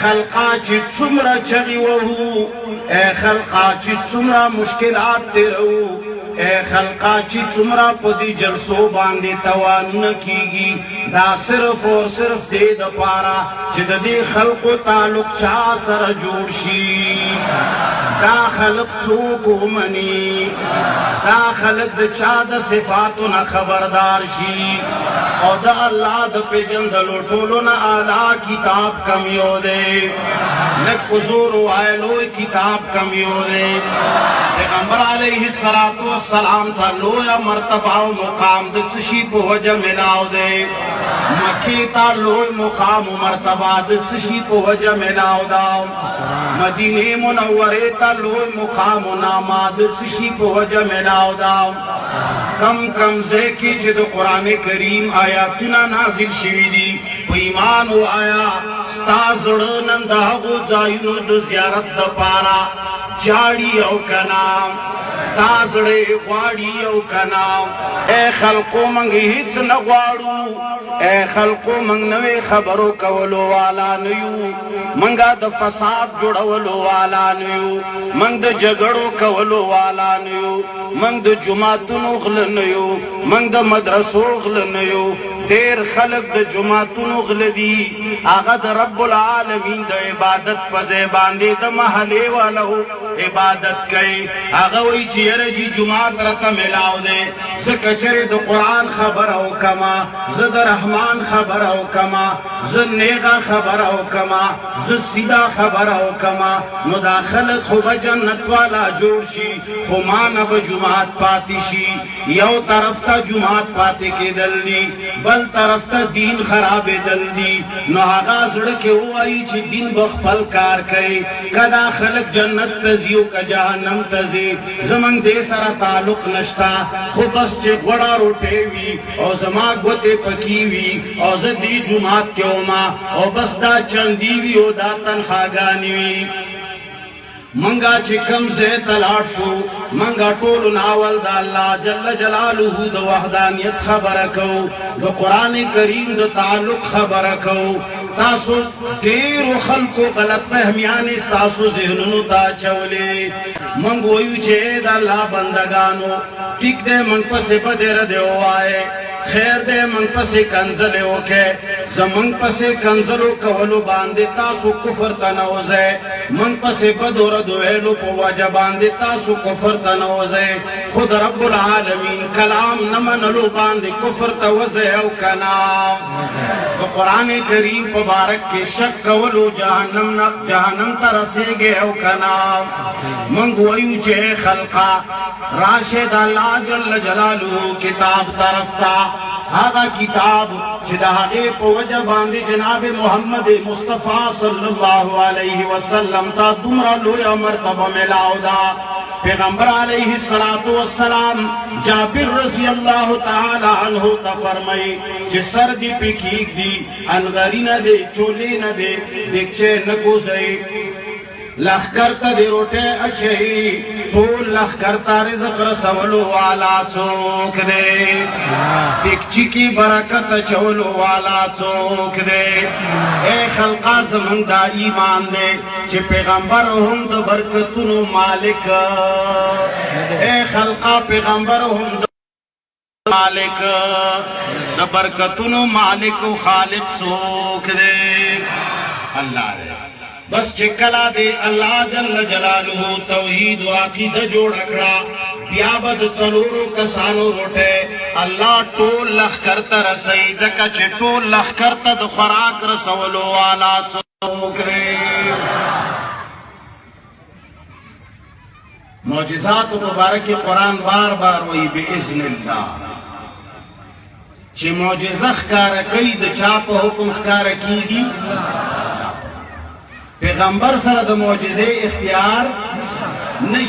خلقا چی څومره چغی وهو اے خلقا چی څومره مشکلات تیرو اے خلقا چی څومره پدی جلسو باندې توانونه کیږي دا صرف اور صرف دې د پاره چې د دې خلقو تعلق چا سره جوړ شي دا خلق څوک ومني دا خلق د چا د صفاتو نه خبردار شي او د الله د پیژندلو ټولو نه اعلی کتاب کم یو دی لږ په زور ووایه لوی کتاب کم یو دی پیغمبر علیه السلام ته لویه مرتبه او مقام د څه شي په وجه ملاو دی مکې ته لوی مقام و مرتبه د څه شي په وجه ملاو ده مدینې منورې ته لوی مقام و نامه د څه شي په وجه ملاو ده کم کم ځای کې چې د قرآن کریم آیاتونه نازل شوي دي په ایمان ووایه ستا زړه نن د هغو ځایونو د زیارت دپاره جاړي او کنا ستا زړه غواړي او کنا اے خلقو موږ هیڅ نه غواړو اے خلقو موږ نوې خبرو کولو والا نه یو موږ د فساد جوړولو والا نه یو موږ د جګړو کولو والا نه یو موږ د جماعتونو غله نه یو موږ د مدرسو غله نه یو ډېر خلک د جماعتونو غله دي هغه د رب العالمین د عبادت په ځای باندې د محلې والو عبادت کوي هغه وایي چې یاره جي جماعت راته میلاو دی زه کچرې د قرآن خبره وکمه زه د رحمان خبره وکمه زه نیغه خبره وکمه زه سیده خبره وکمه نو دا خلک خو به جنت والا جوړ شي خو ما نه به جماعت پاتې شي یو طرف ته جماعت پاتې کېدل دي بل طرف ته دین خرابېدل دي نو هغه زړه کې ووایي چې دین به خپل کار کوي که دا خلک جنت ته ځي او که جهنم ته ځي زموږ دې سره تعلق نشته خو بس چې غوړه روټۍ وي او زما ګوتې پکې وي او زه دې جومات کې ومه او بس دا چندي وي او دا تنخواګانې وي منگا چې کم ځای ته لاړ شو منگا ټولو ناول د الله جل جلاله د وحدانیت خبره کوو د قرآن کریم د تعلق خبره کوو تاسو ډېرو خلکو غلط فهمیانې ستاسو ذهنونو ته اچولې موږ وایو چې د الله بندګانو ټیک دی موږ پسې به دې ردې ووایې خیر دی موږ پسې کنځلې وکړې زموږ پسې کنځلو کولو باندې تاسو کفر ته نوځئ موږ پسې بدو ردو ویلو په وجه باندې تاسو کفر ته نوځئ خو د رب العالمین کلام نه منلو باندې کفر ته وځئ او که نه د قرآن کریم په باره کې شک کولو جهنم ته رسېږئ او که نه موږ وایو چې خلقه راشئ د الله جل جلاله کتاب طرف ته هغه کتاب چې د هغې په وجه باندې جناب محمد مصطفی صلی الله علیه وسلم ته دومره لویه مرتبه میلاو ده پیغمبر علیه السلام جابر رضی الله تعالی عنه ته فرمایي چې سر دې پې کېږدي انغري نه دی چولې نه دی دیګچې نه کوزئ لخکر ته دې روټۍ اچوي ټول لخکر ته رزق رسولو والا څوک دی دیګچي کې برکت اچولو والا څوک دی اے خلقه زموږ دا ایمان دی چې پیغمبر هم د برکتونو مالک اے خلقه پیغمبر هم د مالک د برکتونو مالک او خالق څوک دی الله دی بس چې کله دې الله جل جلاله توحید او عقیده جوړ کړه بیا به د څلورو کسانو روټۍ الله ټول لښکر ته رسوي ځکه چې ټول لښکر ته د خوراک رسولو والا څوک دی معجزاتو په باره کې قرآن بار بار وایي باذن الله چې معجزه ښکاره کوي د چا په حکم ښکاره کېږي پیغمبر سره د معجزې اختیار نه